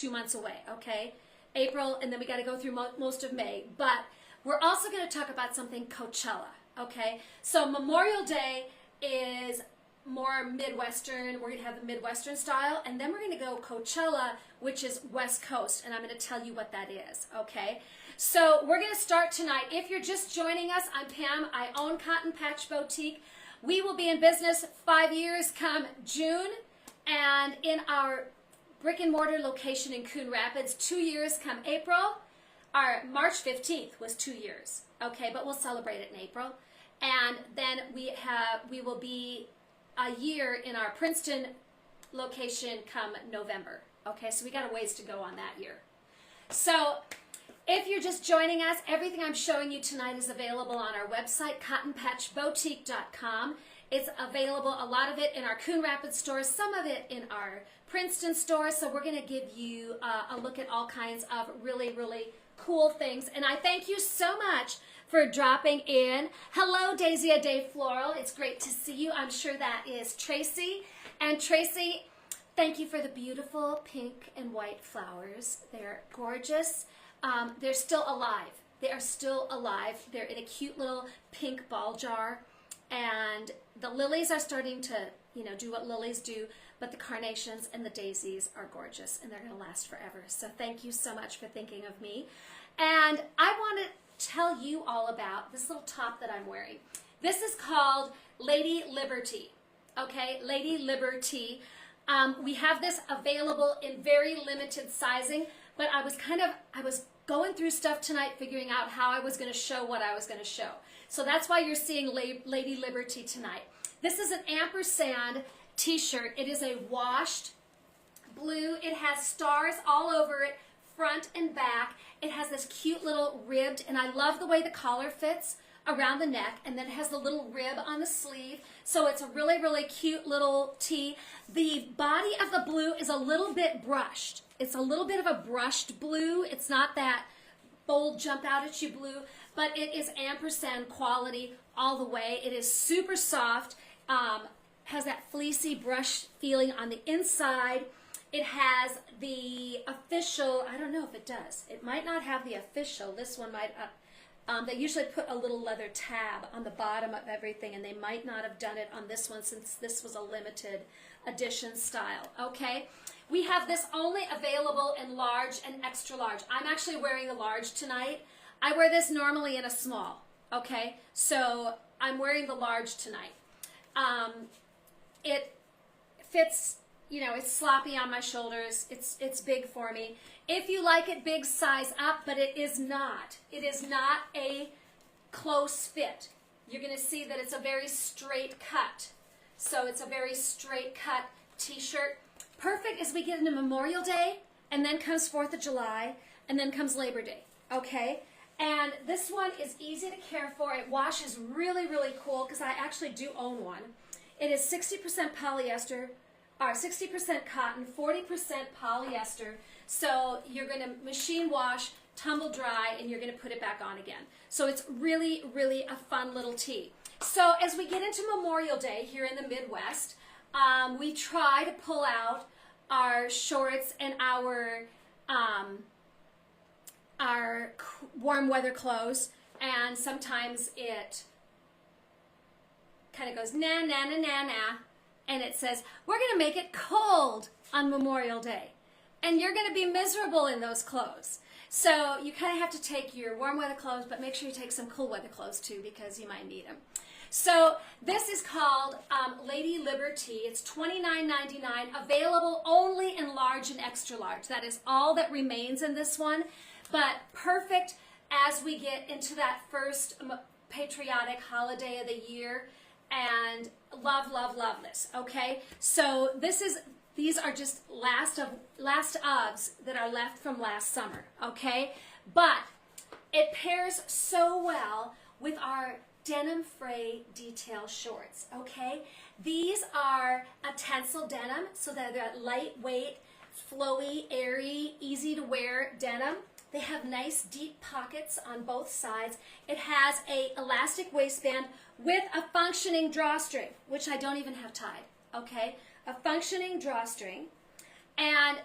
2 months away, okay? April, and then we got to go through most of May. But we're also going to talk about something Coachella, okay? So Memorial Day is more Midwestern. We're going to have the Midwestern style, and then we're going to go Coachella, which is West Coast, and I'm going to tell you what that is, okay? So we're going to start tonight. If you're just joining us, I'm Pam. I own Cotton Patch Boutique. We will be in business 5 years come June, and in our brick and mortar location in Coon Rapids, 2 years come April. Our March 15th was 2 years, okay, but we'll celebrate it in April. And then we will be a year in our Princeton location come November, okay, so we got a ways to go on that year. So if you're just joining us, everything I'm showing you tonight is available on our website, cottonpatchboutique.com. It's available, a lot of it in our Coon Rapids stores, some of it in our Princeton store. So we're going to give you a look at all kinds of really, really cool things. And I thank you so much for dropping in. Hello, Daisy A Day Floral. It's great to see you. I'm sure that is Tracy. And Tracy, thank you for the beautiful pink and white flowers. They're gorgeous. They're still alive. They are still alive. They're in a cute little pink ball jar. And the lilies are starting to, do what lilies do, but the carnations and the daisies are gorgeous, and they're going to last forever. So thank you so much for thinking of me. And I want to tell you all about this little top that I'm wearing. This is called Lady Liberty, okay? Lady Liberty. We have this available in very limited sizing, but I was going through stuff tonight figuring out how I was going to show what I was going to show. So that's why you're seeing Lady Liberty tonight. This is an ampersand t-shirt. It is a washed blue. It has stars all over it, front and back. It has this cute little ribbed, and I love the way the collar fits around the neck, and then it has the little rib on the sleeve. So it's a really, really cute little tee. The body of the blue is a little bit brushed. It's a little bit of a brushed blue. It's not that bold jump out at you blue, but it is ampersand quality all the way. It is super soft, has that fleecy brush feeling on the inside. It has the official, I don't know if it does. It might not have the official. This one might, they usually put a little leather tab on the bottom of everything, and they might not have done it on this one since this was a limited edition style, okay? We have this only available in large and extra large. I'm actually wearing the large tonight. I wear this normally in a small, okay? So I'm wearing the large tonight. It fits, it's sloppy on my shoulders. It's big for me. If you like it big, size up, but it is not. It is not a close fit. You're going to see that it's a very straight cut. So it's a very straight cut t-shirt. Perfect as we get into Memorial Day, and then comes 4th of July, and then comes Labor Day, okay? And this one is easy to care for. It washes really, really cool, because I actually do own one. It is 60% polyester, or 60% cotton, 40% polyester. So you're going to machine wash, tumble dry, and you're going to put it back on again. So it's really, really a fun little tee. So as we get into Memorial Day here in the Midwest, we try to pull out our shorts and our warm weather clothes, and sometimes it kind of goes na na na na na, and it says we're going to make it cold on Memorial Day, and you're going to be miserable in those clothes. So you kind of have to take your warm weather clothes, but make sure you take some cool weather clothes too, because you might need them. So this is called Lady Liberty. It's $29.99, available only in large and extra large. That is all that remains in this one, but perfect as we get into that first patriotic holiday of the year, and love, love, love this, okay? So these are just last ofs that are left from last summer, okay? But it pairs so well with our denim fray detail shorts, okay? These are a tencel denim, so they're that lightweight, flowy, airy, easy to wear denim. They have nice deep pockets on both sides. It has a elastic waistband with a functioning drawstring, which I don't even have tied, okay? A functioning drawstring. And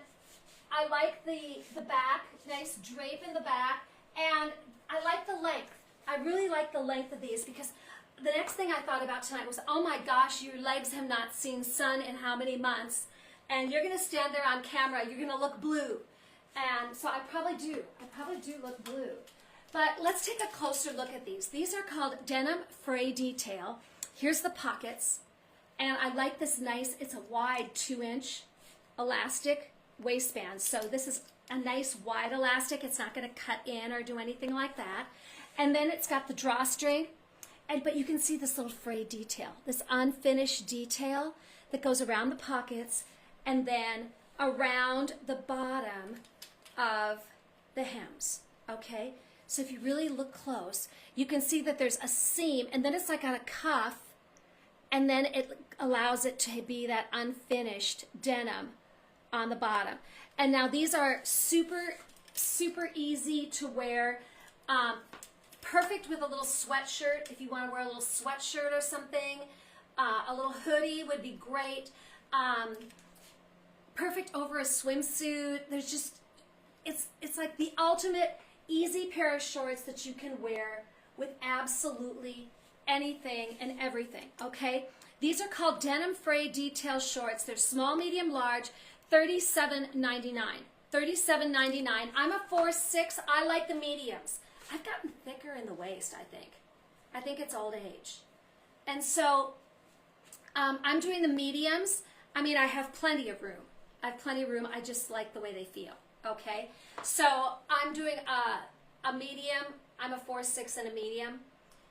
I like the back, nice drape in the back, and I like the length. I really like the length of these because the next thing I thought about tonight was, oh my gosh, your legs have not seen sun in how many months, and you're going to stand there on camera, you're going to look blue. And so I probably do look blue. But let's take a closer look at these. These are called Denim Fray Detail. Here's the pockets, and I like this nice, it's a wide 2-inch elastic waistband. So this is a nice wide elastic. It's not going to cut in or do anything like that. And then it's got the drawstring, but you can see this little fray detail, this unfinished detail that goes around the pockets and then around the bottom of the hems, okay? So if you really look close, you can see that there's a seam, and then it's like on a cuff, and then it allows it to be that unfinished denim on the bottom. And now these are super, super easy to wear. Perfect with a little sweatshirt if you want to wear a little sweatshirt or something. A little hoodie would be great. Perfect over a swimsuit. There's just, it's like the ultimate easy pair of shorts that you can wear with absolutely anything and everything, okay? These are called Denim Fray Detail Shorts. They're small, medium, large, $37.99. $37.99. I'm a 4'6". I like the mediums. I've gotten thicker in the waist, I think. I think it's old age. And so I'm doing the mediums. I mean, I have plenty of room. I have plenty of room. I just like the way they feel, okay? So I'm doing a medium. I'm a 4'6" and a medium.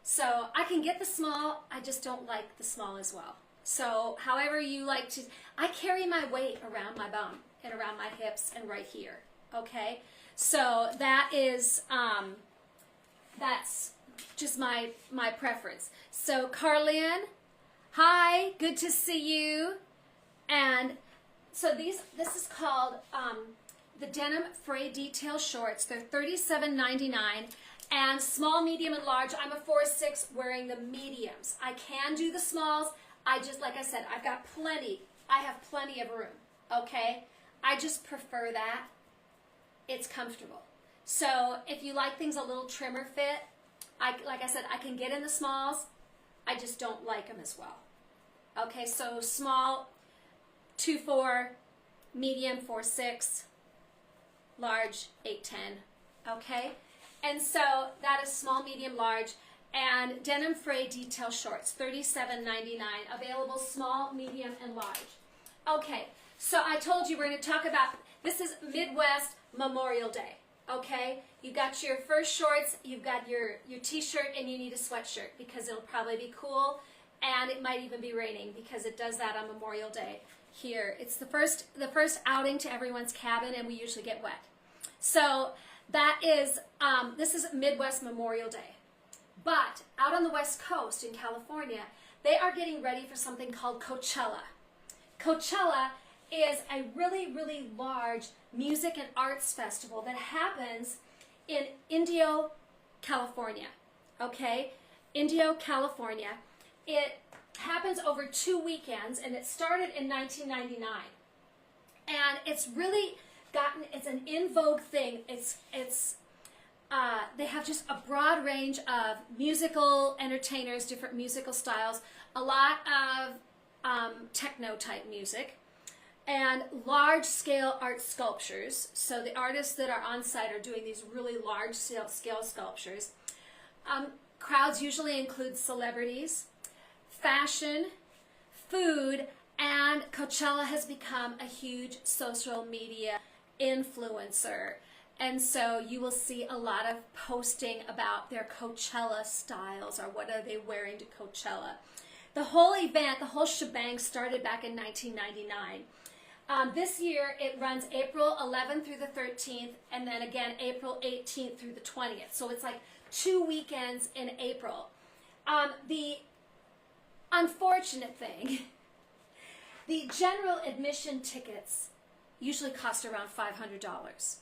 So I can get the small. I just don't like the small as well. So however you like to, I carry my weight around my bum and around my hips and right here, okay? So that is, that's just my preference. So Carlin, hi, good to see you. And so this is called the Denim Fray Detail Shorts. They're $37.99. And small, medium, and large, I'm a 4'6", wearing the mediums. I can do the smalls. I just, like I said, I've got plenty. I have plenty of room, okay? I just prefer that. It's comfortable. So if you like things a little trimmer fit, like I said, I can get in the smalls. I just don't like them as well. Okay, so small, 2'4", medium, 4'6", large, 8'10", okay? And so that is small, medium, large, and Denim Fray Detail Shorts, $37.99, available small, medium, and large. Okay, so I told you we're going to talk about, this is Midwest Memorial Day, okay? You've got your first shorts, you've got your t-shirt, and you need a sweatshirt because it'll probably be cool, and it might even be raining because it does that on Memorial Day here. It's the first outing to everyone's cabin, and we usually get wet. So that is, this is Midwest Memorial Day. But out on the West Coast in California, they are getting ready for something called Coachella. Coachella is a really, really large music and arts festival that happens in Indio, California. Okay? Indio, California. It happens over 2 weekends, and it started in 1999. And it's really gotten, it's an in vogue thing. They have just a broad range of musical entertainers, different musical styles, a lot of techno type music, and large scale art sculptures. So the artists that are on site are doing these really large scale sculptures. Crowds usually include celebrities, fashion, food, and Coachella has become a huge social media influencer. And so you will see a lot of posting about their Coachella styles or what are they wearing to Coachella. The whole event, the whole shebang started back in 1999. This year it runs April 11th through the 13th and then again April 18th through the 20th. So it's like 2 weekends in April. The unfortunate thing, the general admission tickets usually cost around $500.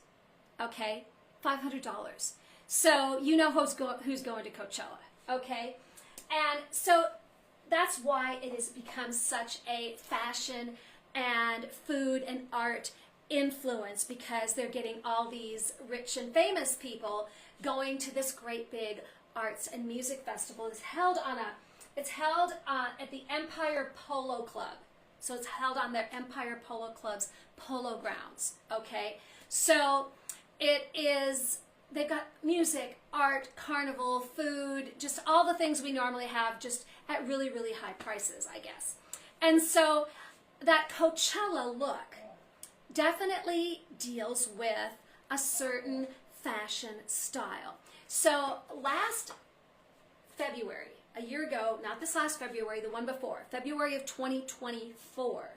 Okay, $500. So you know who's going to Coachella, okay? And so that's why it has become such a fashion and food and art influence because they're getting all these rich and famous people going to this great big arts and music festival. It's held at the Empire Polo Club. So it's held on their Empire Polo Club's polo grounds, okay? So they've got music, art, carnival, food, just all the things we normally have, just at really, really high prices, I guess. And so that Coachella look definitely deals with a certain fashion style. So last February, a year ago, not this last February, the one before, February of 2024,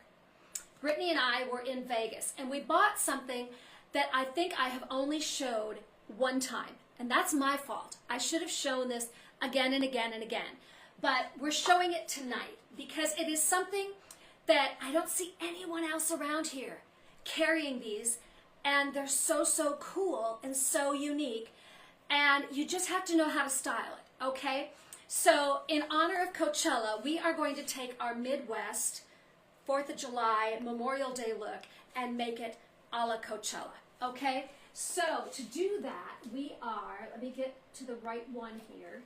Brittany and I were in Vegas, and we bought something that I think I have only showed one time, and that's my fault. I should have shown this again and again and again, but we're showing it tonight because it is something that I don't see anyone else around here carrying these, and they're so, so cool and so unique, and you just have to know how to style it, okay? So in honor of Coachella, we are going to take our Midwest 4th of July Memorial Day look and make it a la Coachella, okay? So to do that, let me get to the right one here.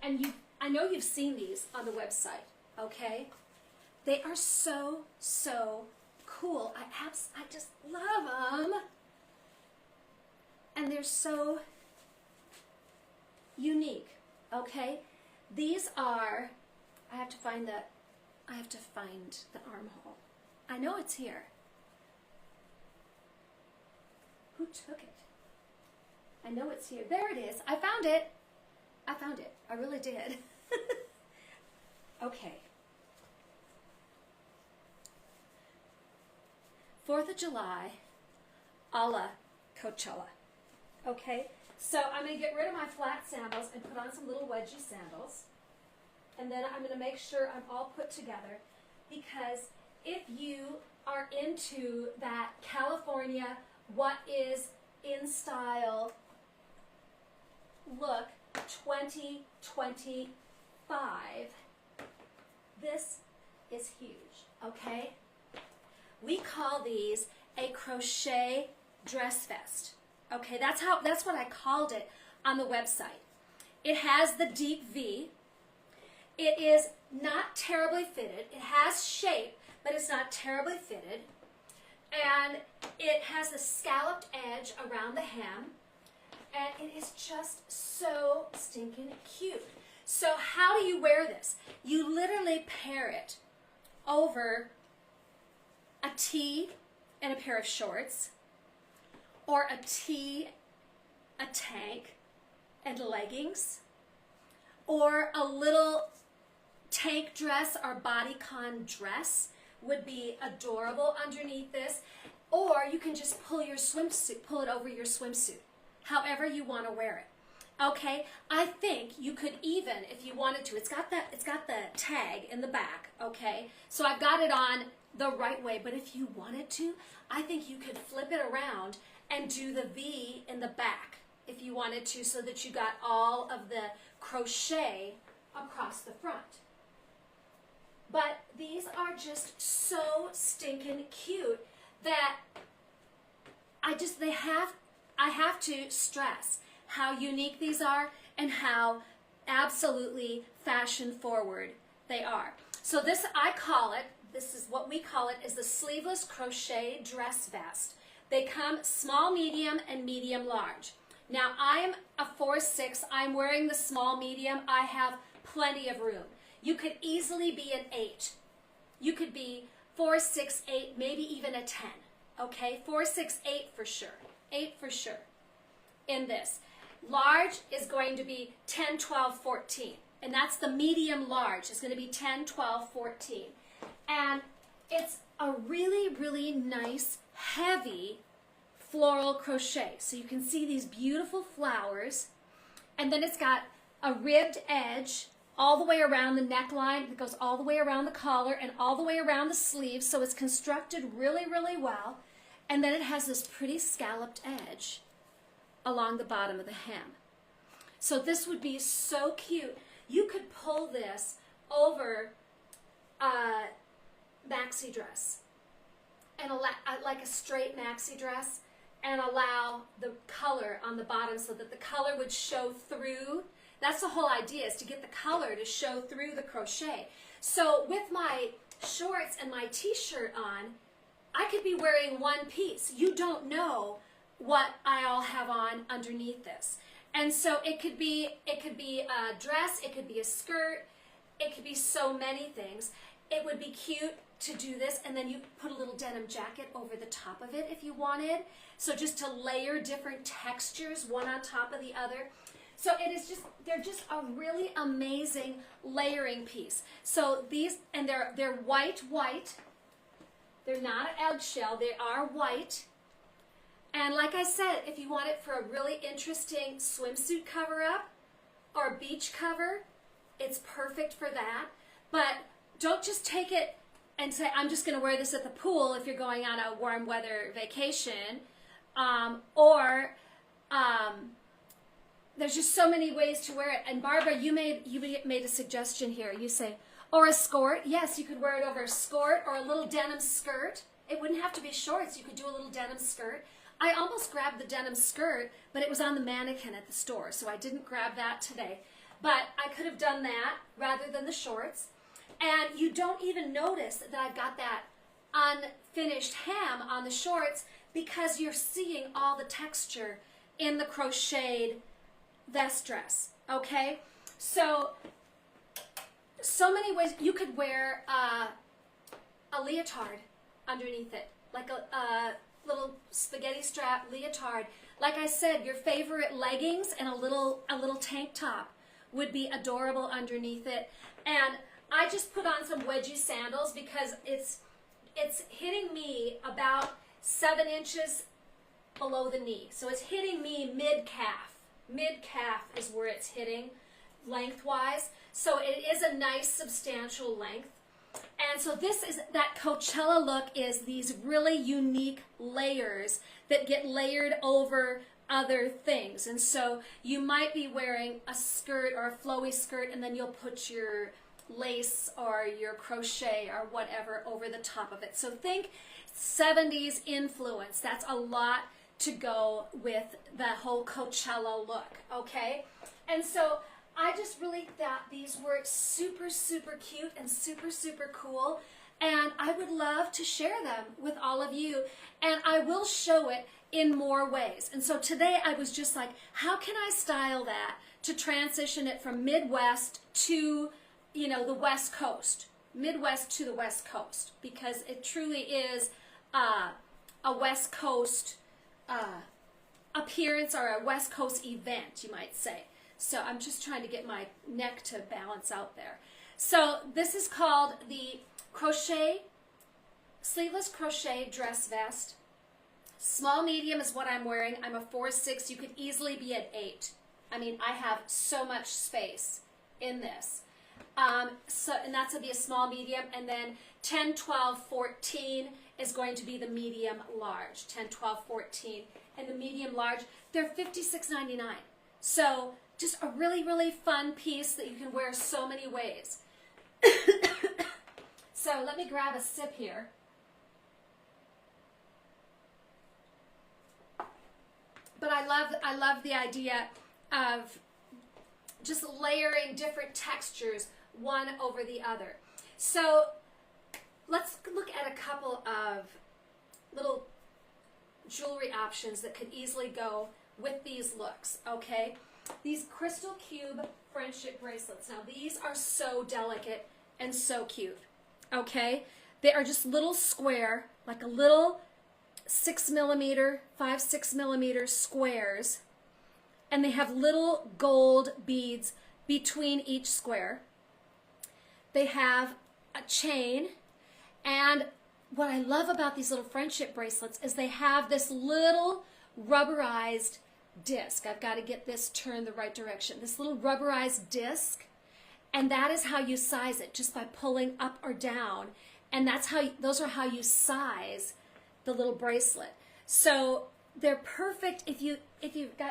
And I know you've seen these on the website, okay? They are so, so cool. I just love them. And they're so unique, okay? These are, I have to find the armhole. I know it's here. Who took it? I know it's here. There it is. I found it. I really did. Okay. 4th of July, a la Coachella. Okay? So I'm going to get rid of my flat sandals and put on some little wedgie sandals. And then I'm going to make sure I'm all put together, because if you are into that California, what is in style look 2025, this is huge, okay? We call these a crochet dress vest. Okay, that's what I called it on the website. It has the deep V. It is not terribly fitted. It has shape, but it's not terribly fitted. And it has the scalloped edge around the hem. And it is just so stinking cute. So how do you wear this? You literally pair it over a tee and a pair of shorts, or a tee, a tank, and leggings, or a little tank dress or bodycon dress would be adorable underneath this, or you can just pull your swimsuit, pull it over your swimsuit, however you want to wear it. Okay, I think you could even, if you wanted to, it's got the tag in the back, okay? So I've got it on the right way, but if you wanted to, I think you could flip it around and do the V in the back if you wanted to, so that you got all of the crochet across the front. But these are just so stinking cute that I have to stress how unique these are and how absolutely fashion forward they are. So this is what we call it, is the sleeveless crochet dress vest. They come small, medium, and medium large. Now I'm a 4'6", I'm wearing the small medium. I have plenty of room. You could easily be an 8. You could be 4, 6, 8, maybe even a 10. Okay, 4, 6, 8 for sure. 8 for sure in this. Large is going to be 10, 12, 14. And that's the medium large. It's going to be 10, 12, 14. And it's a really, really nice, heavy floral crochet. So you can see these beautiful flowers. And then it's got a ribbed edge all the way around the neckline. It goes all the way around the collar and all the way around the sleeves. So it's constructed really, really well. And then it has this pretty scalloped edge along the bottom of the hem. So this would be so cute. You could pull this over a maxi dress and like a straight maxi dress, and allow the color on the bottom so that the color would show through. That's the whole idea, is to get the color to show through the crochet. So with my shorts and my t-shirt on, I could be wearing one piece. You don't know what I all have on underneath this. And so it could be a dress, it could be a skirt, it could be so many things. It would be cute to do this, and then you put a little denim jacket over the top of it if you wanted. So just to layer different textures one on top of the other. So it is just, they're just a really amazing layering piece. So these, and they're white. They're not an eggshell, they are white. And like I said, if you want it for a really interesting swimsuit cover-up or beach cover, it's perfect for that. But don't just take it and say, I'm just going to wear this at the pool if you're going on a warm weather vacation. There's just so many ways to wear it. And Barbara, you made a suggestion here. You say, or a skirt. Yes, you could wear it over a skirt or a little denim skirt. It wouldn't have to be shorts. You could do a little denim skirt. I almost grabbed the denim skirt, but it was on the mannequin at the store, so I didn't grab that today. But I could have done that rather than the shorts. And you don't even notice that I've got that unfinished hem on the shorts because you're seeing all the texture in the crocheted vest dress, okay? So many ways. You could wear a leotard underneath it, like a little spaghetti strap leotard. Like I said, your favorite leggings and a little tank top would be adorable underneath it. And I just put on some wedgie sandals because it's hitting me about 7 inches below the knee. So it's hitting me mid-calf. Mid-calf is where it's hitting lengthwise. So it is a nice substantial length. And so this is, that Coachella look is these really unique layers that get layered over other things. And so you might be wearing a skirt or a flowy skirt, and then you'll put your lace or your crochet or whatever over the top of it. So think 70s influence. That's a lot to go with the whole Coachella look, okay? And so I just really thought these were super, super cute and super, super cool. And I would love to share them with all of you. And I will show it in more ways. And so today I was just like, how can I style that to transition it from Midwest to, you know, the West Coast? Midwest to the West Coast. Because it truly is a West Coast appearance, or a West Coast event, you might say. So I'm just trying to get my neck to balance out there. So this is called the crochet, sleeveless crochet dress vest. Small medium is what I'm wearing. I'm a 4'6". You could easily be at 8. I mean, I have so much space in this. And that's going to be a small medium. And then 10, 12, 14 is going to be the medium large. 10, 12, 14. And the medium large, they're $56.99. So just a really, really fun piece that you can wear so many ways. So let me grab a sip here. But I love the idea of just layering different textures one over the other. So let's look at a couple of little jewelry options that could easily go with these looks, okay? These crystal cube friendship bracelets. Now these are so delicate and so cute, okay? They are just little square, like a little 6 millimeter, 5-6 millimeter squares, and they have little gold beads between each square. They have a chain, and what I love about these little friendship bracelets is they have this little rubberized disc. I've got to get this turned the right direction. This little rubberized disc, and that is how you size it, just by pulling up or down. And that's how those are how you size the little bracelet. So they're perfect if you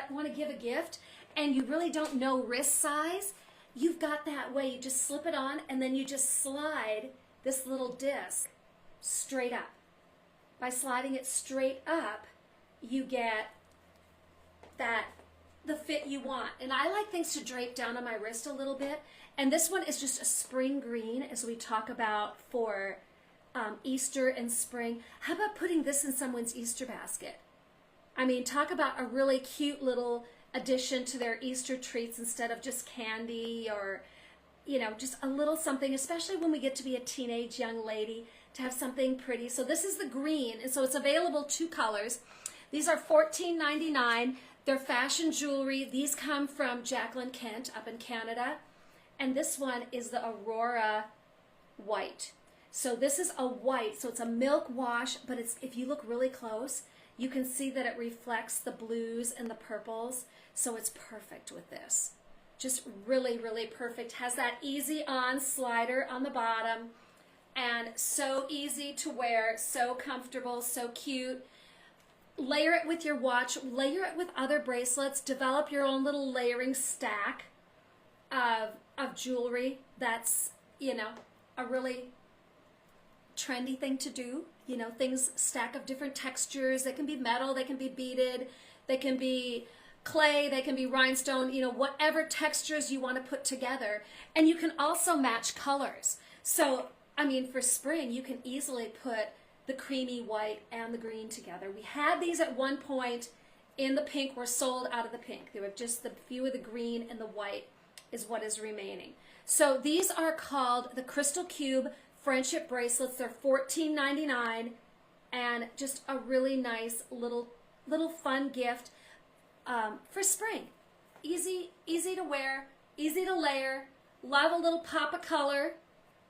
want to give a gift and you really don't know wrist size. You've got that way. You just slip it on, and then you just slide this little disc straight up. by sliding it straight up, you get the fit you want. And I like things to drape down on my wrist a little bit. And this one is just a spring green, as we talk about for Easter and spring. How about putting this in someone's Easter basket? I mean, talk about a really cute little addition to their Easter treats instead of just candy or, you know, just a little something, especially when we get to be a teenage young lady, to have something pretty. So this is the green, and so it's available 2 colors. These are $14.99. They're fashion jewelry. These come from Jacqueline Kent up in Canada. And this one is the Aurora white. So this is a white, so it's a milk wash, but it's, if you look really close, you can see that it reflects the blues and the purples. So it's perfect with this. Just really, really perfect. Has that easy on slider on the bottom, and so easy to wear, so comfortable, so cute. Layer it with your watch, layer it with other bracelets, develop your own little layering stack of jewelry. That's, you know, a really trendy thing to do. You know, things stack of different textures. They can be metal, they can be beaded, they can be clay, they can be rhinestone, you know, whatever textures you want to put together. And you can also match colors. So, I mean, for spring, you can easily put the creamy white and the green together. We had these at one point in the pink. We're sold out of the pink. There were just the few of the green, and the white is what is remaining. So these are called the Crystal Cube Friendship Bracelets. They're $14.99, and just a really nice little fun gift for spring. Easy to wear, easy to layer. Love a little pop of color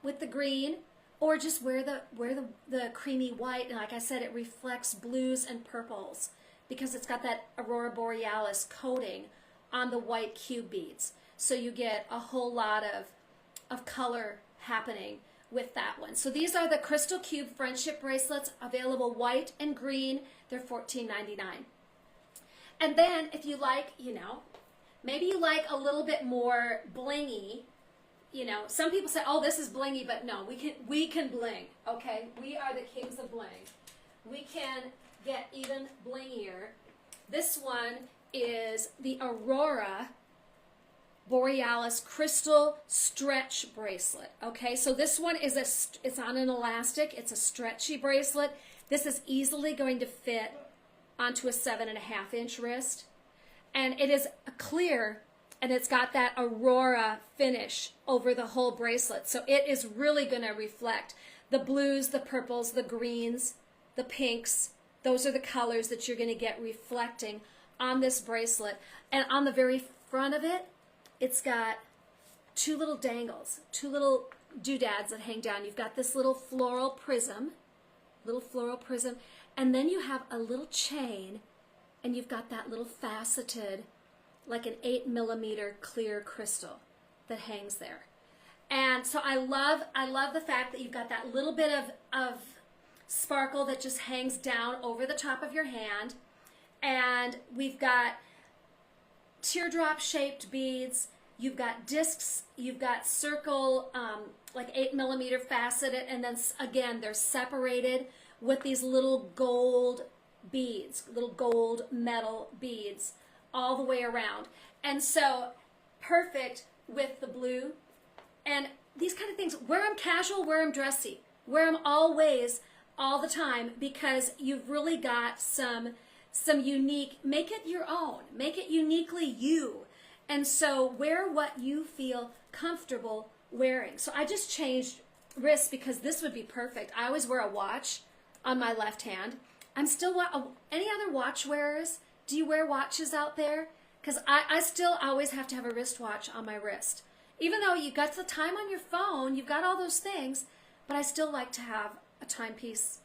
with the green. Or just wear the creamy white, and like I said, it reflects blues and purples because it's got that Aurora Borealis coating on the white cube beads. So you get a whole lot of color happening with that one. So these are the Crystal Cube Friendship Bracelets, available white and green. They're $14.99. And then if you like, you know, maybe you like a little bit more blingy. You know, some people say, oh, this is blingy, but no, we can bling, okay? We are the kings of bling. We can get even blingier. This one is the Aurora Borealis Crystal Stretch Bracelet, okay? So this one is it's on an elastic. It's a stretchy bracelet. This is easily going to fit onto a 7.5-inch wrist. And it is a clear, and it's got that Aurora finish over the whole bracelet. So it is really going to reflect the blues, the purples, the greens, the pinks. Those are the colors that you're going to get reflecting on this bracelet. And on the very front of it, it's got 2 little dangles, 2 little doodads that hang down. You've got this little floral prism, and then you have a little chain, and you've got that little faceted, like an 8mm clear crystal that hangs there. And so I love the fact that you've got that little bit of sparkle that just hangs down over the top of your hand. And we've got teardrop shaped beads, you've got discs, you've got circle, like 8mm faceted, and then again, they're separated with these little gold beads, little gold metal beads all the way around. And so perfect with the blue. And these kind of things, wear them casual, wear them dressy, wear them always, all the time, because you've really got some unique, make it your own, make it uniquely you. And so wear what you feel comfortable wearing. So I just changed wrists because this would be perfect. I always wear a watch on my left hand. I'm still, any other watch wearers? Do you wear watches out there? Because I still always have to have a wristwatch on my wrist. Even though you've got the time on your phone, you've got all those things, but I still like to have a timepiece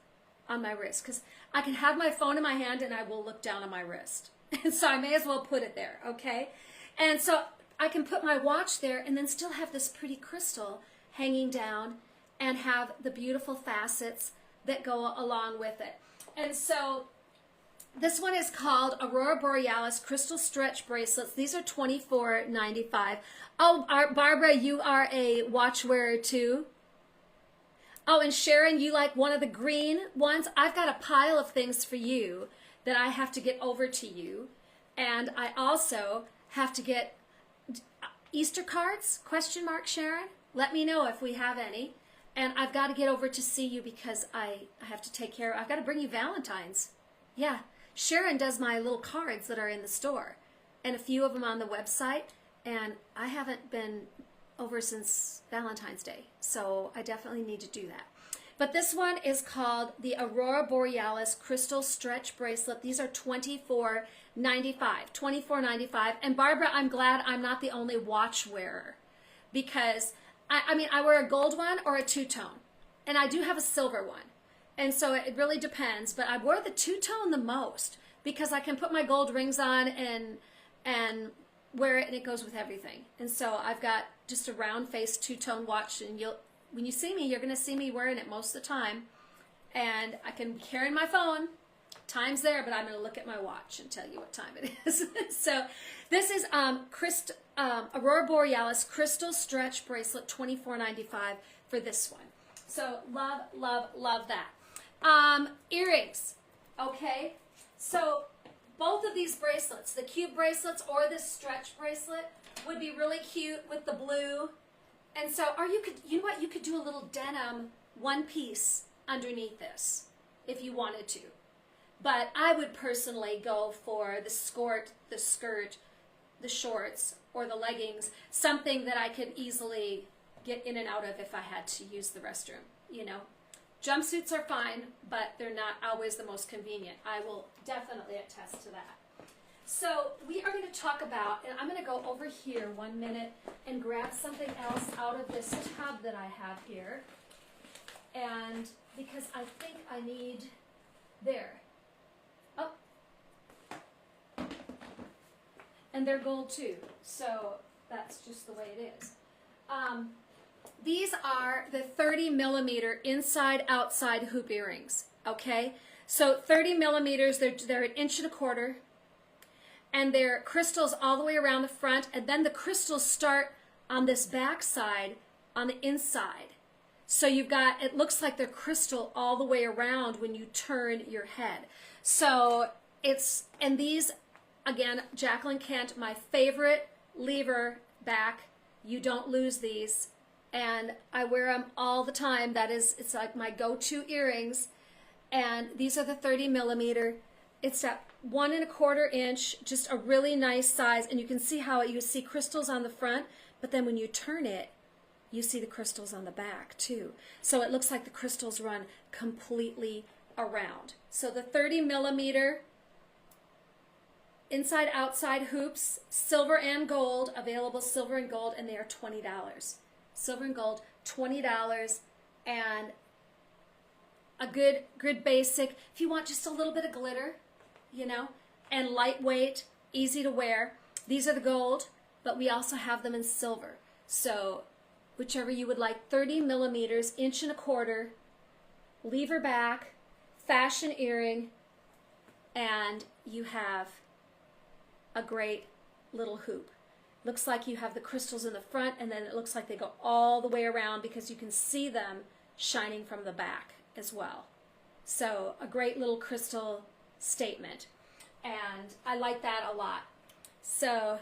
on my wrist because I can have my phone in my hand and I will look down on my wrist. And so I may as well put it there, okay? And so I can put my watch there and then still have this pretty crystal hanging down and have the beautiful facets that go along with it. And so this one is called Aurora Borealis Crystal Stretch Bracelets. These are $24.95. Oh, Barbara, you are a watch wearer too? Oh, and Sharon, you like one of the green ones? I've got a pile of things for you that I have to get over to you. And I also have to get Easter cards, question mark, Sharon. Let me know if we have any. And I've got to get over to see you because I have to take care of, I've got to bring you Valentine's. Yeah, Sharon does my little cards that are in the store. And a few of them on the website. And I haven't been over since Valentine's Day. So I definitely need to do that. But this one is called the Aurora Borealis Crystal Stretch Bracelet. These are $24.95. $24.95. And Barbara, I'm glad I'm not the only watch wearer. Because, I mean, I wear a gold one or a two-tone. And I do have a silver one. And so it really depends. But I wear the two-tone the most. Because I can put my gold rings on and wear it and it goes with everything. And so I've got just a round face two-tone watch, and when you see me, you're going to see me wearing it most of the time. And I can carry my phone, time's there, but I'm going to look at my watch and tell you what time it is. So this is Aurora Borealis Crystal Stretch Bracelet, $24.95 for this one. So love, love, love that. Earrings, okay? So both of these bracelets, the cube bracelets or this stretch bracelet, would be really cute with the blue. And so, or you know what, you could do a little denim one piece underneath this if you wanted to. But I would personally go for the skirt, the shorts, or the leggings, something that I could easily get in and out of if I had to use the restroom, you know. Jumpsuits are fine, but they're not always the most convenient. I will definitely attest to that. So we are going to talk about, and I'm going to go over here 1 minute and grab something else out of this tub that I have here. And because I think I need, there. Oh. And they're gold too. So that's just the way it is. These are the 30 millimeter inside-outside hoop earrings, okay? So 30 millimeters, they're 1.25 inches, and they're crystals all the way around the front, and then the crystals start on this back side on the inside. So you've got, it looks like they're crystal all the way around when you turn your head. So it's, and these, again, Jacqueline Kent, my favorite lever back. You don't lose these. And I wear them all the time. That is, it's like my go-to earrings. And these are the 30 millimeter. It's that 1.25 inch, just a really nice size. And you can see how you see crystals on the front, but then when you turn it, you see the crystals on the back too. So it looks like the crystals run completely around. So the 30 millimeter inside outside hoops, silver and gold, available silver and gold, and they are $20. Silver and gold, $20, and a good basic. If you want just a little bit of glitter, you know, and lightweight, easy to wear. These are the gold, but we also have them in silver. So whichever you would like, 30 millimeters, 1.25 inch, lever back, fashion earring, and you have a great little hoop. Looks like you have the crystals in the front, and then it looks like they go all the way around because you can see them shining from the back as well. So a great little crystal statement, and I like that a lot. So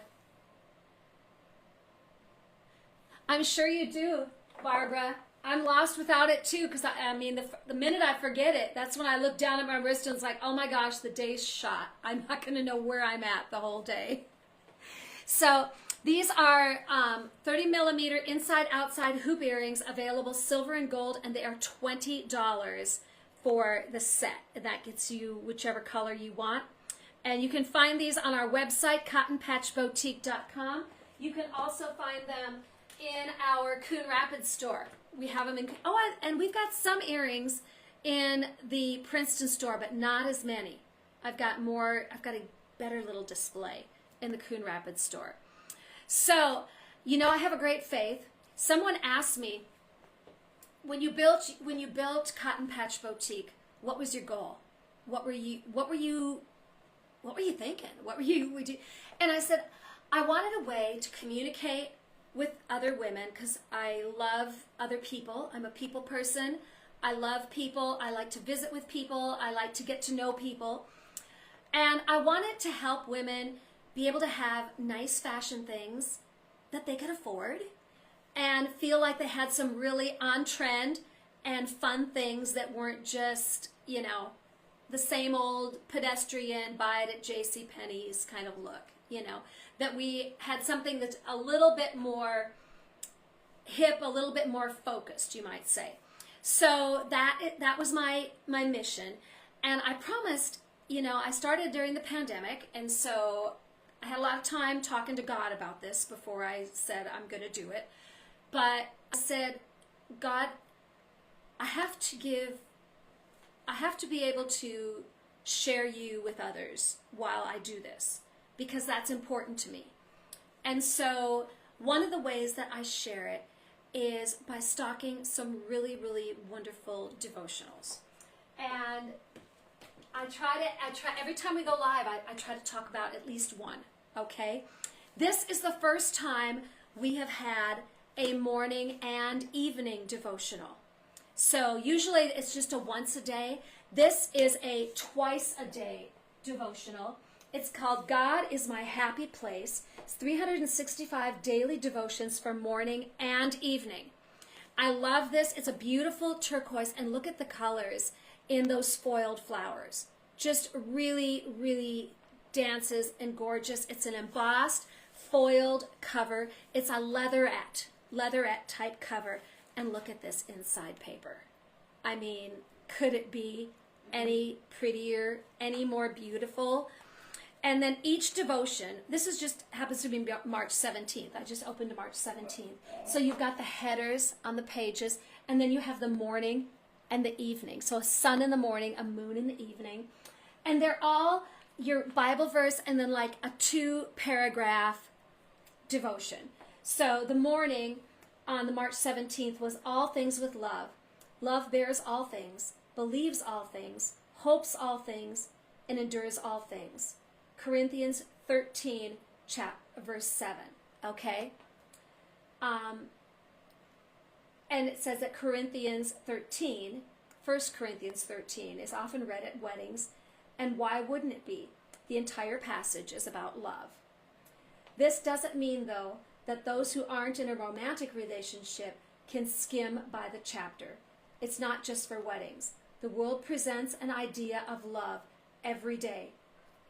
I'm sure you do, Barbara. I'm lost without it too, because I mean, the minute I forget it, that's when I look down at my wrist and it's like, oh my gosh, the day's shot. I'm not going to know where I'm at the whole day. So these are 30 millimeter inside outside hoop earrings, available silver and gold, and they are $20 for the set. And that gets you whichever color you want. And you can find these on our website, cottonpatchboutique.com. You can also find them in our Coon Rapids store. We have them in, and we've got some earrings in the Princeton store, but not as many. I've got a better little display in the Coon Rapids store. So, you know, I have a great faith. Someone asked me, when you built Cotton Patch Boutique, what was your goal? What were you thinking? And I said, I wanted a way to communicate with other women because I love other people. I'm a people person. I love people. I like to visit with people. I like to get to know people. And I wanted to help women be able to have nice fashion things that they could afford and feel like they had some really on-trend and fun things that weren't just, you know, the same old pedestrian, buy it at JCPenney's kind of look, you know, that we had something that's a little bit more hip, a little bit more focused, you might say. So that was my mission. And I promised, you know, I started during the pandemic, and so I had a lot of time talking to God about this before I said I'm going to do it. But I said, God, I have to be able to share you with others while I do this, because that's important to me. And so one of the ways that I share it is by stocking some really, really wonderful devotionals. And I try every time we go live, I try to talk about at least one, okay? This is the first time we have had a morning and evening devotional. So usually it's just a once a day. This is a twice a day devotional. It's called God is My Happy Place. It's 365 daily devotions for morning and evening. I love this. It's a beautiful turquoise, and look at the colors in those foiled flowers. Just really, really dances and gorgeous. It's an embossed foiled cover. It's a leatherette type cover. And look at this inside paper. I mean, could it be any prettier, any more beautiful? And then each devotion, this is just happens to be March 17th. I just opened March 17th. So you've got the headers on the pages, and then you have the morning and the evening. So a sun in the morning, a moon in the evening. And they're all your Bible verse and then like a 2-paragraph devotion. So the morning on the March 17th was all things with love. Love bears all things, believes all things, hopes all things, and endures all things. Corinthians 13, verse 7, okay? And it says that Corinthians 13, 1 Corinthians 13, is often read at weddings, and why wouldn't it be? The entire passage is about love. This doesn't mean, though, that those who aren't in a romantic relationship can skim by the chapter. It's not just for weddings. The world presents an idea of love every day.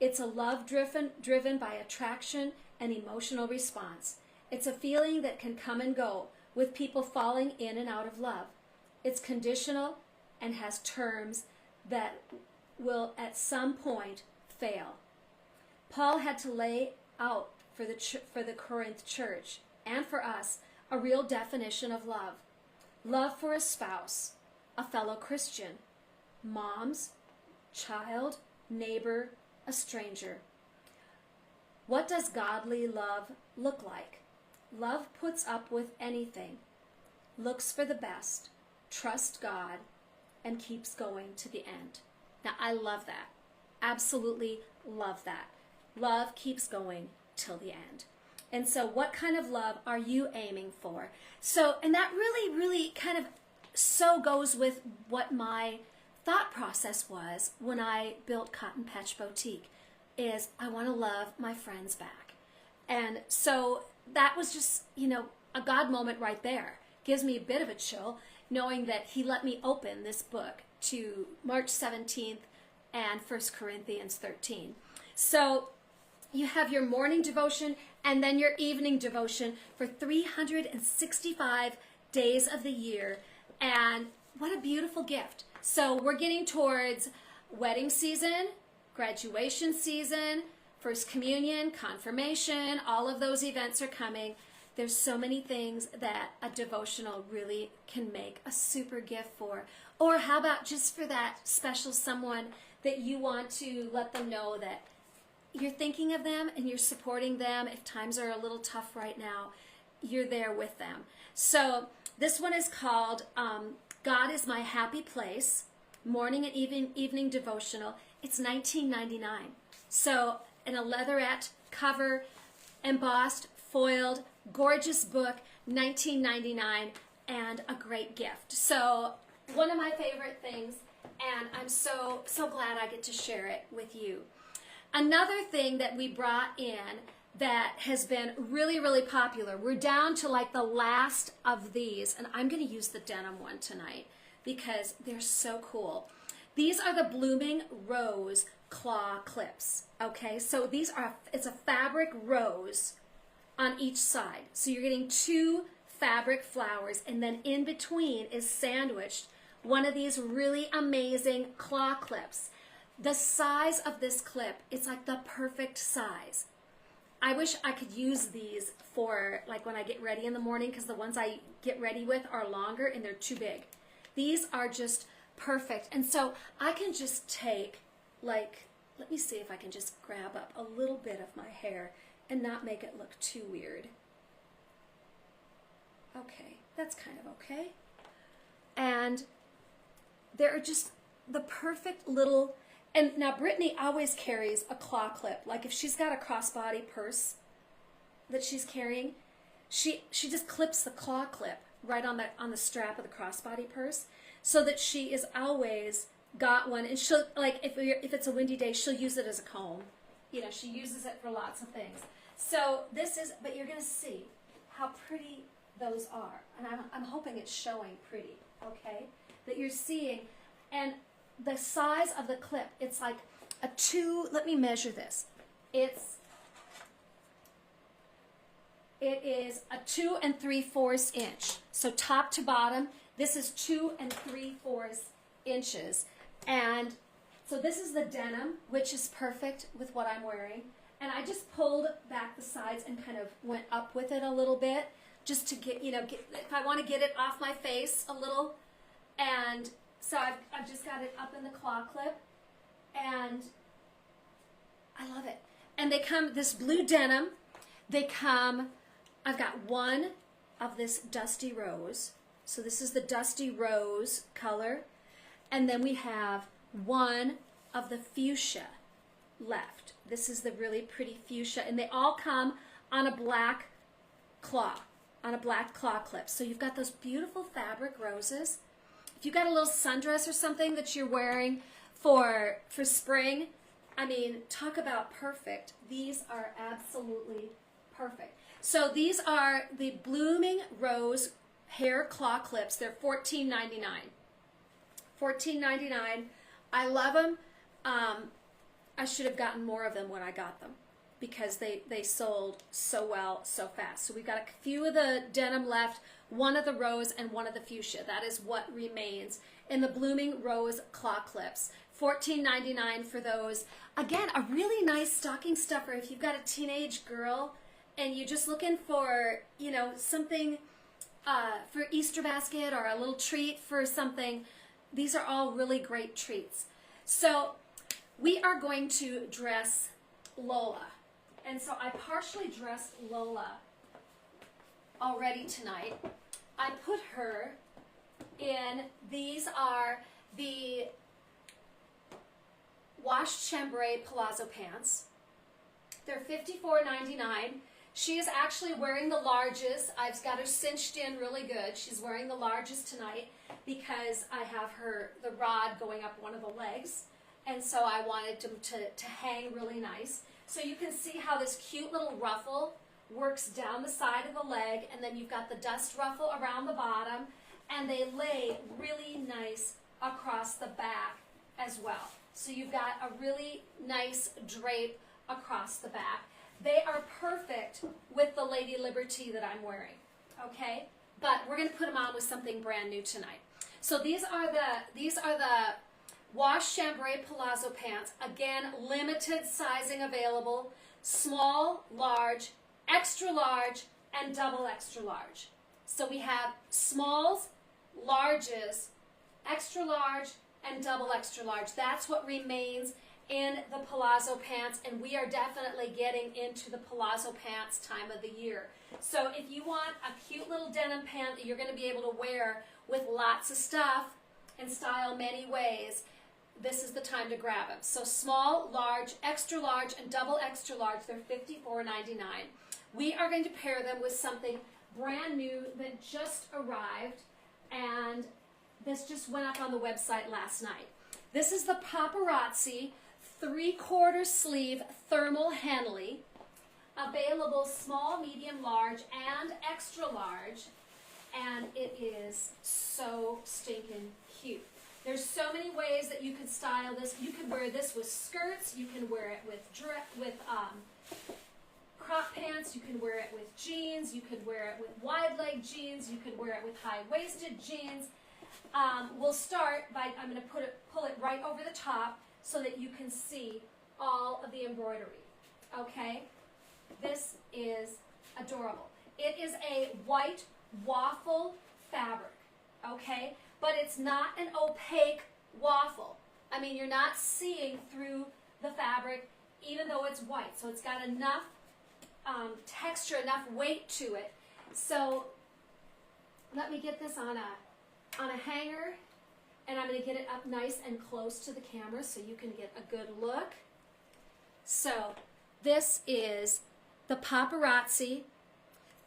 It's a love driven by attraction and emotional response. It's a feeling that can come and go, with people falling in and out of love. It's conditional and has terms that will at some point fail. Paul had to lay out for the Corinth church and for us a real definition of love. Love for a spouse, a fellow Christian, moms, child, neighbor, a stranger. What does godly love look like? Love puts up with anything, looks for the best, trusts God, and keeps going to the end. Now, I love that. Absolutely love that. Love keeps going till the end. And so what kind of love are you aiming for? So, and that really, really kind of so goes with what my thought process was when I built Cotton Patch Boutique, is I want to love my friends back. And so that was just, you know, a God moment right there. Gives me a bit of a chill knowing that he let me open this book to March 17th and 1 Corinthians 13. So you have your morning devotion and then your evening devotion for 365 days of the year. And what a beautiful gift. So we're getting towards wedding season, graduation season, First Communion, confirmation, all of those events are coming. There's so many things that a devotional really can make a super gift for. Or how about just for that special someone that you want to let them know that you're thinking of them and you're supporting them. If times are a little tough right now, you're there with them. So this one is called God is My Happy Place, Morning and Evening Devotional. It's $19.99. So in a leatherette cover, embossed foiled, gorgeous book, $19.99, and a great gift. So one of my favorite things, and I'm so glad I get to share it with you. Another thing that we brought in that has been really, really popular, we're down to like the last of these, and I'm going to use the denim one tonight because they're so cool. These are the Blooming Rose claw clips, okay? So these are, it's a fabric rose on each side. So you're getting 2 fabric flowers, and then in between is sandwiched one of these really amazing claw clips. The size of this clip, it's like the perfect size. I wish I could use these for like when I get ready in the morning, because the ones I get ready with are longer and they're too big. These are just perfect. And so I can just take, like, let me see if I can just grab up a little bit of my hair and not make it look too weird. Okay, that's kind of okay. And they're just the perfect little, and now Brittany always carries a claw clip. Like if she's got a crossbody purse that she's carrying, she just clips the claw clip right on the strap of the crossbody purse, so that she is always got one. And she'll, like, if it's a windy day, she'll use it as a comb. You know, she uses it for lots of things. So this is, but you're gonna see how pretty those are, and I'm hoping it's showing pretty, okay? That you're seeing, and the size of the clip, it's like a 2, let me measure this. It is a 2 3/4 inch. So top to bottom, this is 2 3/4 inches. And so this is the denim, which is perfect with what I'm wearing. And I just pulled back the sides and kind of went up with it a little bit, just to get, if I want to get it off my face a little. And so I've just got it up in the claw clip, and I love it. And they come, this blue denim, they come, I've got one of this dusty rose. So this is the dusty rose color. And then we have one of the fuchsia left. This is the really pretty fuchsia, and they all come on a black claw clip. So you've got those beautiful fabric roses. If you've got a little sundress or something that you're wearing for spring, I mean, talk about perfect. These are absolutely perfect. So these are the Blooming Rose hair claw clips. They're $14.99. $14.99. I love them. I should have gotten more of them when I got them, because they sold so well, so fast. So we've got a few of the denim left, one of the rose and one of the fuchsia. That is what remains in the Blooming Rose claw clips. $14.99 for those. Again, a really nice stocking stuffer if you've got a teenage girl and you're just looking for, something for Easter basket or a little treat for something. These are all really great treats. So we are going to dress Lola. And so I partially dressed Lola already tonight. I put her in, these are the washed chambray palazzo pants. They're $54.99. She is actually wearing the larges. I've got her cinched in really good. She's wearing the larges tonight because I have the rod going up one of the legs. And so I wanted them to hang really nice. So you can see how this cute little ruffle works down the side of the leg, and then you've got the dust ruffle around the bottom, and they lay really nice across the back as well. So you've got a really nice drape across the back. They are perfect with the Lady Liberty that I'm wearing, okay? But we're going to put them on with something brand new tonight. So these are the wash chambray palazzo pants. Again, limited sizing available. Small, large, extra large, and double extra large. So we have smalls, larges, extra large, and double extra large. That's what remains in the palazzo pants, and we are definitely getting into the palazzo pants time of the year. So if you want a cute little denim pant that you're going to be able to wear with lots of stuff and style many ways, this is the time to grab them. So small, large, extra large, and double extra large, they're $54.99. We are going to pair them with something brand new that just arrived, and this just went up on the website last night. This is the Paparazzi 3/4 sleeve thermal henley, available small, medium, large, and extra large, and it is so stinking cute. There's so many ways that you can style this. You can wear this with skirts. You can wear it with crop pants. You can wear it with jeans. You could wear it with wide leg jeans. You could wear it with high-waisted jeans. We'll start by, I'm going to pull it right over the top so that you can see all of the embroidery. Okay? This is adorable. It is a white waffle fabric. Okay? But it's not an opaque waffle. I mean, you're not seeing through the fabric even though it's white. So it's got enough texture, enough weight to it. So let me get this on a hanger, and I'm going to get it up nice and close to the camera so you can get a good look. So this is the Paparazzi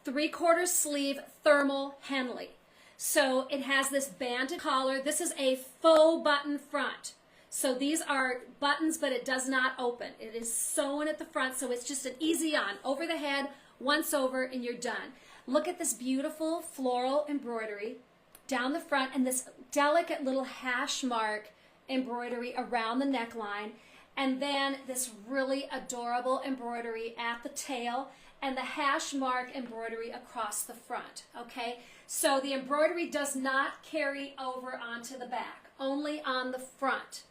3/4 sleeve thermal henley. So it has this banded collar. This is a faux button front. So these are buttons, but it does not open. It is sewn at the front, so it's just an easy on. Over the head, once over, and you're done. Look at this beautiful floral embroidery down the front, and this delicate little hash mark embroidery around the neckline, and then this really adorable embroidery at the tail, and the hash mark embroidery across the front, okay? So the embroidery does not carry over onto the back, only on the front.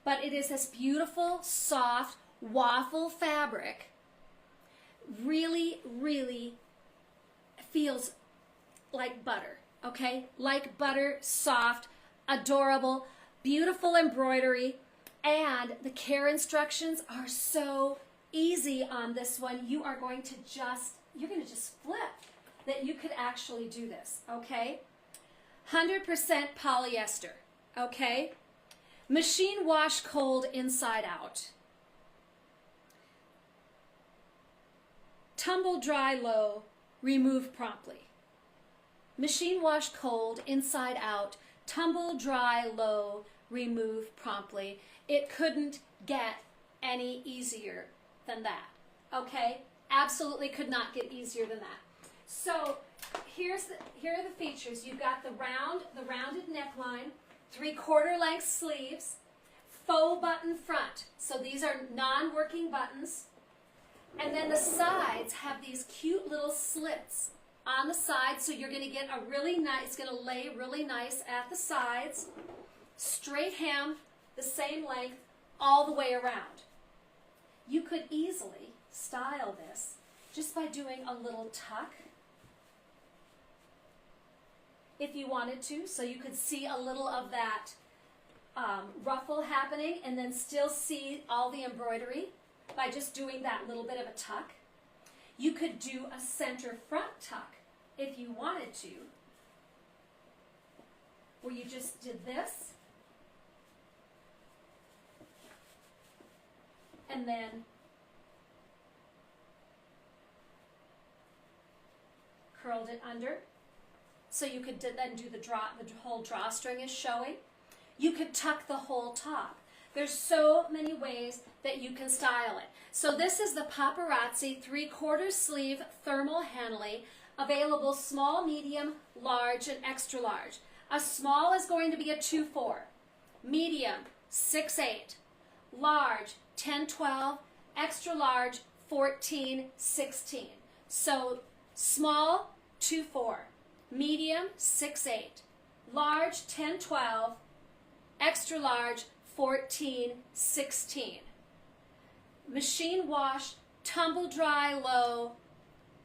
But it is this beautiful, soft waffle fabric. Really, really feels like butter, okay? Like butter, soft, adorable, beautiful embroidery, and the care instructions are so easy on this one. You are going to you're going to just flip that you could actually do this, okay? 100% polyester, okay? Machine wash cold inside out. Tumble dry low, remove promptly. Machine wash cold inside out, tumble dry low, remove promptly. It couldn't get any easier than that, okay? Absolutely could not get easier than that. So here are the features. You've got the rounded neckline, 3/4 length sleeves, faux button front. So these are non-working buttons. And then the sides have these cute little slits on the sides, so you're going to get a really nice, it's going to lay really nice at the sides. Straight hem, the same length, all the way around. You could easily style this just by doing a little tuck if you wanted to, so you could see a little of that ruffle happening and then still see all the embroidery by just doing that little bit of a tuck. You could do a center front tuck if you wanted to, where you just did this and then curled it under. So you could then do the whole drawstring is showing. You could tuck the whole top. There's so many ways that you can style it. So this is the Paparazzi 3/4 sleeve thermal henley, available small, medium, large, and extra large. A small is going to be a 2/4, medium 6/8, large 10/12, extra large 14/16. So small 2/4, medium 6/8, large 10/12, extra large 14/16. Machine wash, tumble dry low,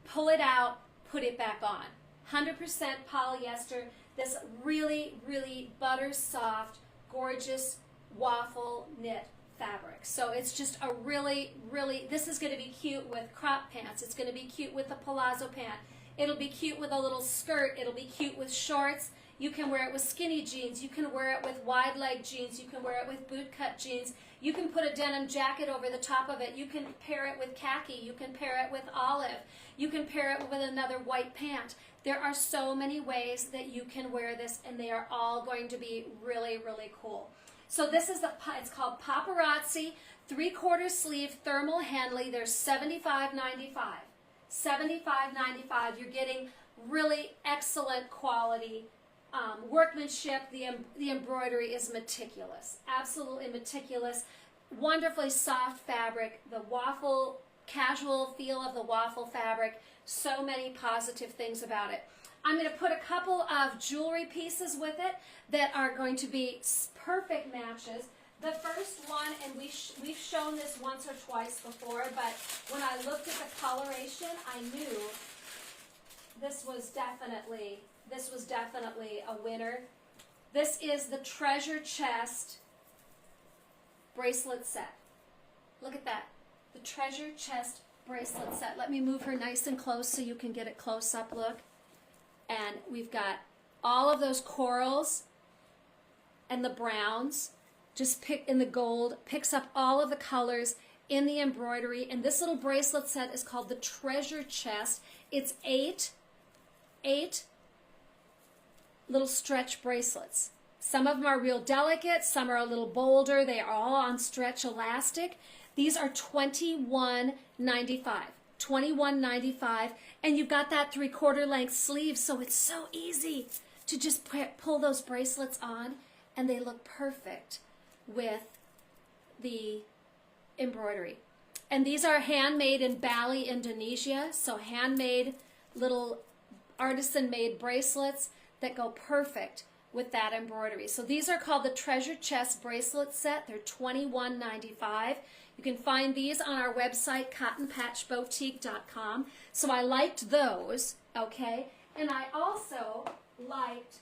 pull it out, put it back on. 100% polyester, this really, really butter soft, gorgeous waffle knit fabric. So it's just a really, really, this is going to be cute with crop pants. It's going to be cute with a palazzo pant. It'll be cute with a little skirt. It'll be cute with shorts. You can wear it with skinny jeans. You can wear it with wide leg jeans. You can wear it with boot cut jeans. You can put a denim jacket over the top of it. You can pair it with khaki. You can pair it with olive. You can pair it with another white pant. There are so many ways that you can wear this, and they are all going to be really, really cool. So this is it's called Paparazzi 3/4 sleeve thermal Henley. They're $75.95. $75.95. You're getting really excellent quality workmanship. The embroidery is meticulous, absolutely meticulous. Wonderfully soft fabric. The waffle, casual feel of the waffle fabric. So many positive things about it. I'm going to put a couple of jewelry pieces with it that are going to be perfect matches. The first one, and we've shown this once or twice before, but when I looked at the coloration, I knew this was definitely a winner. This is the treasure chest bracelet set. Look at that. The treasure chest bracelet set. Let me move her nice and close so you can get a close-up look. And we've got all of those corals and the browns, just pick in the gold, picks up all of the colors in the embroidery. And this little bracelet set is called the treasure chest. It's eight little stretch bracelets. Some of them are real delicate, some are a little bolder. They are all on stretch elastic. These are $21.95. $21.95, and you've got that 3/4 length sleeve, so it's so easy to just pull those bracelets on, and they look perfect with the embroidery. And these are handmade in Bali, Indonesia, so handmade little artisan-made bracelets that go perfect with that embroidery. So these are called the Treasure Chest Bracelet Set. They're $21.95. You can find these on our website, cottonpatchboutique.com. So I liked those, okay? And I also liked,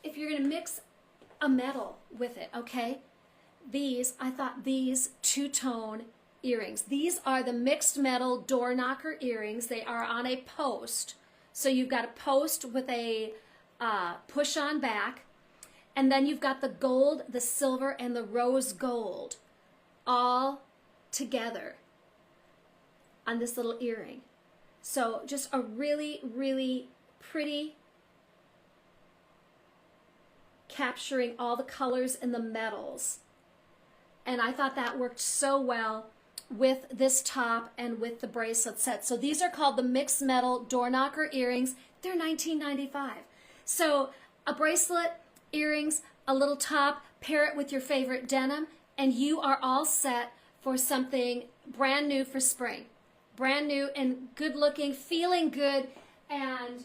if you're going to mix a metal with it, okay? I thought these two-tone earrings. These are the mixed metal door knocker earrings. They are on a post. So you've got a post with a push-on back. And then you've got the gold, the silver, and the rose gold all together on this little earring. So just a really, really pretty, capturing all the colors and the metals. And I thought that worked so well with this top and with the bracelet set. So these are called the mixed metal door knocker earrings. They're $19.95. So a bracelet, earrings, a little top, pair it with your favorite denim, and you are all set for something brand new for spring. Brand new and good looking, feeling good, and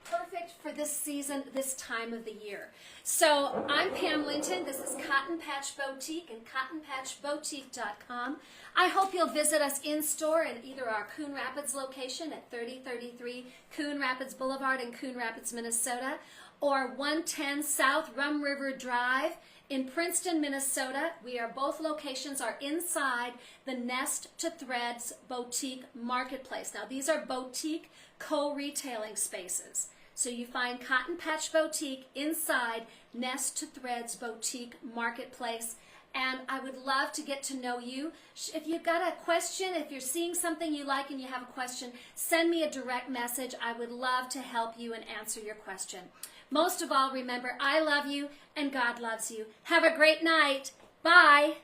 perfect for this season, this time of the year. So I'm Pam Linton. This is Cotton Patch Boutique and cottonpatchboutique.com. I hope you'll visit us in store in either our Coon Rapids location at 3033 Coon Rapids Boulevard in Coon Rapids, Minnesota, or 110 South Rum River Drive in Princeton, Minnesota. Both locations are inside the Nest to Threads Boutique Marketplace. Now these are boutique co-retailing spaces. So you find Cotton Patch Boutique inside Nest to Threads Boutique Marketplace. And I would love to get to know you. If you've got a question, if you're seeing something you like and you have a question, send me a direct message. I would love to help you and answer your question. Most of all, remember, I love you and God loves you. Have a great night. Bye.